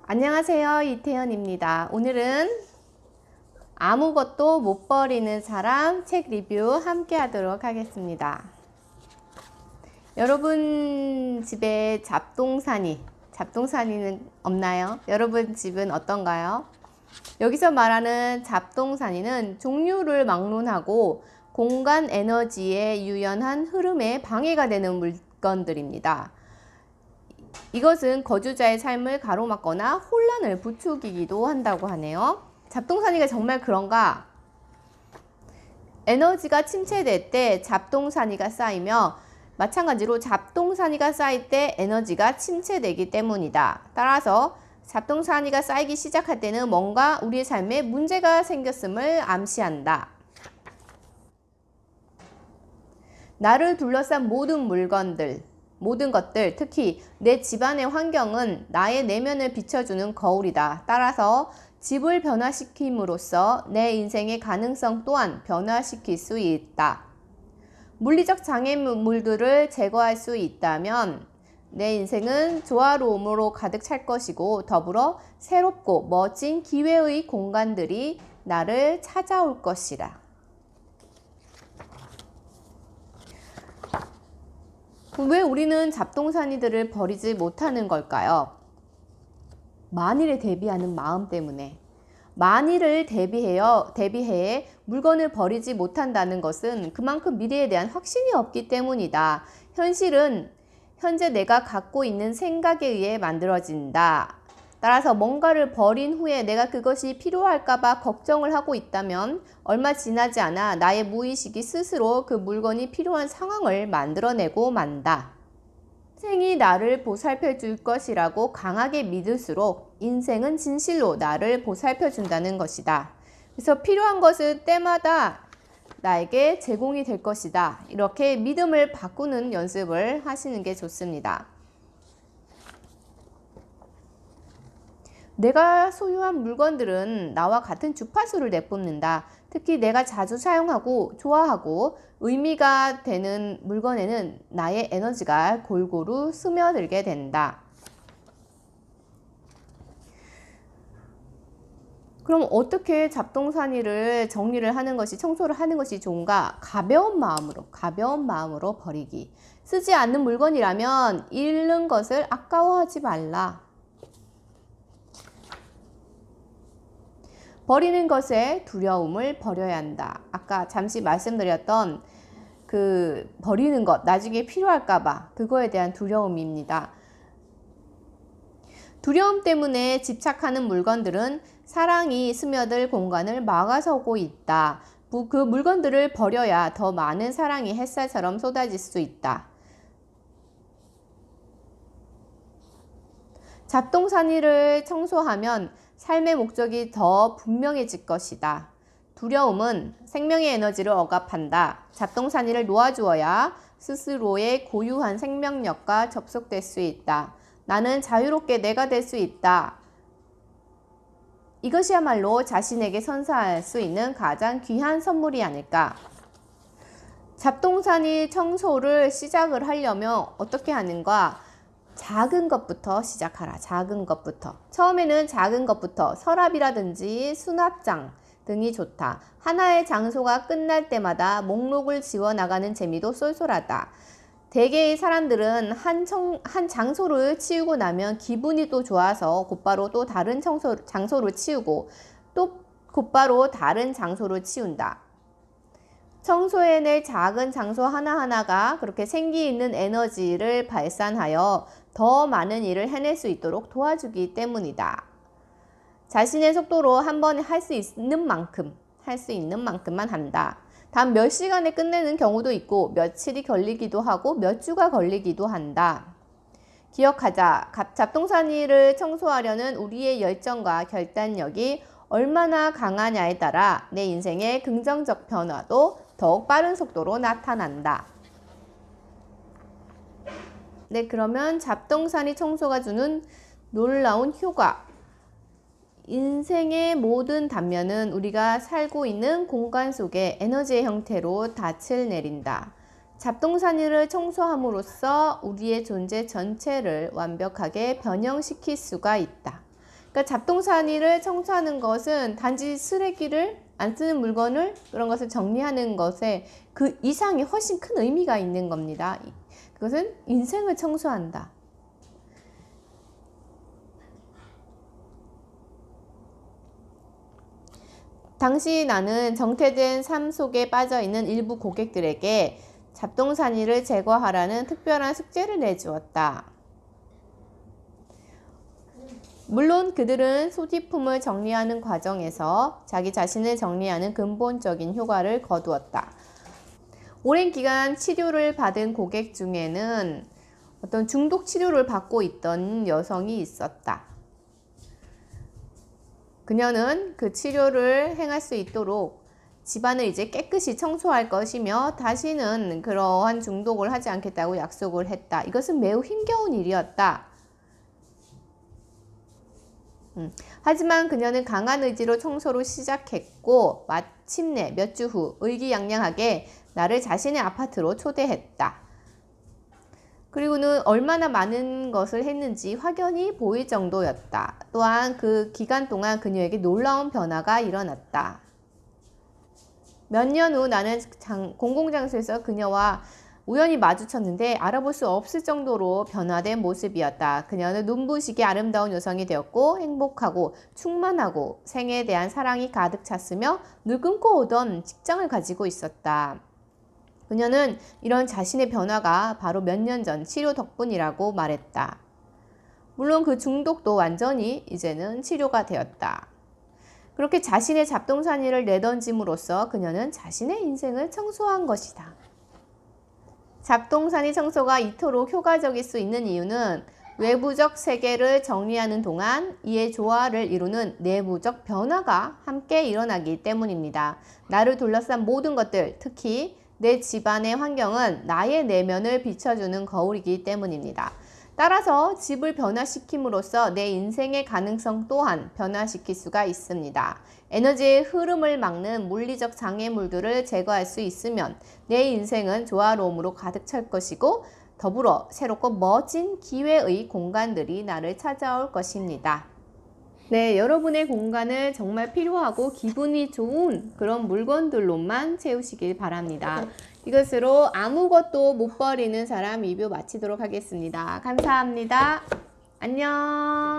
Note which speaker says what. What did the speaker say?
Speaker 1: 안녕하세요, 이태현입니다. 오늘은 아무것도 못 버리는 사람 책 리뷰 함께 하도록 하겠습니다. 여러분 집에 잡동사니는 없나요? 여러분 집은 어떤가요? 여기서 말하는 잡동사니는 종류를 막론하고 공간 에너지의 유연한 흐름에 방해가 되는 물건들입니다. 이것은 거주자의 삶을 가로막거나 혼란을 부추기기도 한다고 하네요. 잡동사니가 정말 그런가? 에너지가 침체될 때 잡동사니가 쌓이며 마찬가지로 잡동사니가 쌓일 때 에너지가 침체되기 때문이다. 따라서 잡동사니가 쌓이기 시작할 때는 뭔가 우리의 삶에 문제가 생겼음을 암시한다. 나를 둘러싼 모든 것들, 특히 내 집안의 환경은 나의 내면을 비춰주는 거울이다. 따라서 집을 변화시킴으로써 내 인생의 가능성 또한 변화시킬 수 있다. 물리적 장애물들을 제거할 수 있다면 내 인생은 조화로움으로 가득 찰 것이고 더불어 새롭고 멋진 기회의 공간들이 나를 찾아올 것이라. 왜 우리는 잡동사니들을 버리지 못하는 걸까요? 만일에 대비하는 마음 때문에. 만일을 대비해 물건을 버리지 못한다는 것은 그만큼 미래에 대한 확신이 없기 때문이다. 현실은 현재 내가 갖고 있는 생각에 의해 만들어진다. 따라서 뭔가를 버린 후에 내가 그것이 필요할까봐 걱정을 하고 있다면 얼마 지나지 않아 나의 무의식이 스스로 그 물건이 필요한 상황을 만들어내고 만다. 인생이 나를 보살펴 줄 것이라고 강하게 믿을수록 인생은 진실로 나를 보살펴 준다는 것이다. 그래서 필요한 것은 때마다 나에게 제공이 될 것이다. 이렇게 믿음을 바꾸는 연습을 하시는 게 좋습니다. 내가 소유한 물건들은 나와 같은 주파수를 내뿜는다. 특히 내가 자주 사용하고 좋아하고 의미가 되는 물건에는 나의 에너지가 골고루 스며들게 된다. 그럼 어떻게 잡동사니를 정리를 하는 것이, 청소를 하는 것이 좋은가? 가벼운 마음으로 버리기. 쓰지 않는 물건이라면 잃는 것을 아까워하지 말라. 버리는 것에 두려움을 버려야 한다. 아까 잠시 말씀드렸던 그 버리는 것, 나중에 필요할까봐 그거에 대한 두려움입니다. 두려움 때문에 집착하는 물건들은 사랑이 스며들 공간을 막아서고 있다. 그 물건들을 버려야 더 많은 사랑이 햇살처럼 쏟아질 수 있다. 잡동사니를 청소하면 삶의 목적이 더 분명해질 것이다. 두려움은 생명의 에너지를 억압한다. 잡동사니를 놓아주어야 스스로의 고유한 생명력과 접속될 수 있다. 나는 자유롭게 내가 될 수 있다. 이것이야말로 자신에게 선사할 수 있는 가장 귀한 선물이 아닐까. 잡동사니 청소를 시작을 하려면 어떻게 하는가? 작은 것부터 시작하라. 작은 것부터. 처음에는 작은 것부터 서랍이라든지 수납장 등이 좋다. 하나의 장소가 끝날 때마다 목록을 지워나가는 재미도 쏠쏠하다. 대개의 사람들은 한 장소를 치우고 나면 기분이 또 좋아서 곧바로 또 다른 장소를 치우고 또 곧바로 다른 장소를 치운다. 청소해낼 작은 장소 하나하나가 그렇게 생기 있는 에너지를 발산하여 더 많은 일을 해낼 수 있도록 도와주기 때문이다. 자신의 속도로 한 번에 할 수 있는 만큼만 한다. 단 몇 시간에 끝내는 경우도 있고 며칠이 걸리기도 하고 몇 주가 걸리기도 한다. 기억하자. 잡동사니를 청소하려는 우리의 열정과 결단력이 얼마나 강하냐에 따라 내 인생의 긍정적 변화도 더욱 빠른 속도로 나타난다. 네, 그러면 잡동사니 청소가 주는 놀라운 효과. 인생의 모든 단면은 우리가 살고 있는 공간 속에 에너지의 형태로 닻을 내린다. 잡동사니를 청소함으로써 우리의 존재 전체를 완벽하게 변형시킬 수가 있다. 그러니까 잡동사니를 청소하는 것은 단지 쓰레기를 안 쓰는 물건을 그런 것을 정리하는 것에 그 이상이 훨씬 큰 의미가 있는 겁니다. 그것은 인생을 청소한다. 당시 나는 정체된 삶 속에 빠져있는 일부 고객들에게 잡동사니를 제거하라는 특별한 숙제를 내주었다. 물론 그들은 소지품을 정리하는 과정에서 자기 자신을 정리하는 근본적인 효과를 거두었다. 오랜 기간 치료를 받은 고객 중에는 어떤 중독 치료를 받고 있던 여성이 있었다. 그녀는 그 치료를 행할 수 있도록 집안을 이제 깨끗이 청소할 것이며 다시는 그러한 중독을 하지 않겠다고 약속을 했다. 이것은 매우 힘겨운 일이었다. 하지만 그녀는 강한 의지로 청소를 시작했고 마침내 몇 주 후 의기양양하게 나를 자신의 아파트로 초대했다. 그리고는 얼마나 많은 것을 했는지 확연히 보일 정도였다. 또한 그 기간 동안 그녀에게 놀라운 변화가 일어났다. 몇 년 후 나는 공공장소에서 그녀와 우연히 마주쳤는데 알아볼 수 없을 정도로 변화된 모습이었다. 그녀는 눈부시게 아름다운 여성이 되었고 행복하고 충만하고 생에 대한 사랑이 가득 찼으며 늘 꿈꿔오던 직장을 가지고 있었다. 그녀는 이런 자신의 변화가 바로 몇 년 전 치료 덕분이라고 말했다. 물론 그 중독도 완전히 이제는 치료가 되었다. 그렇게 자신의 잡동사니를 내던짐으로써 그녀는 자신의 인생을 청소한 것이다. 잡동사니 청소가 이토록 효과적일 수 있는 이유는 외부적 세계를 정리하는 동안 이의 조화를 이루는 내부적 변화가 함께 일어나기 때문입니다. 나를 둘러싼 모든 것들, 특히 내 집안의 환경은 나의 내면을 비춰주는 거울이기 때문입니다. 따라서 집을 변화시킴으로써 내 인생의 가능성 또한 변화시킬 수가 있습니다. 에너지의 흐름을 막는 물리적 장애물들을 제거할 수 있으면 내 인생은 조화로움으로 가득 찰 것이고 더불어 새롭고 멋진 기회의 공간들이 나를 찾아올 것입니다. 네, 여러분의 공간을 정말 필요하고 기분이 좋은 그런 물건들로만 채우시길 바랍니다. 이것으로 아무것도 못 버리는 사람 리뷰 마치도록 하겠습니다. 감사합니다. 안녕.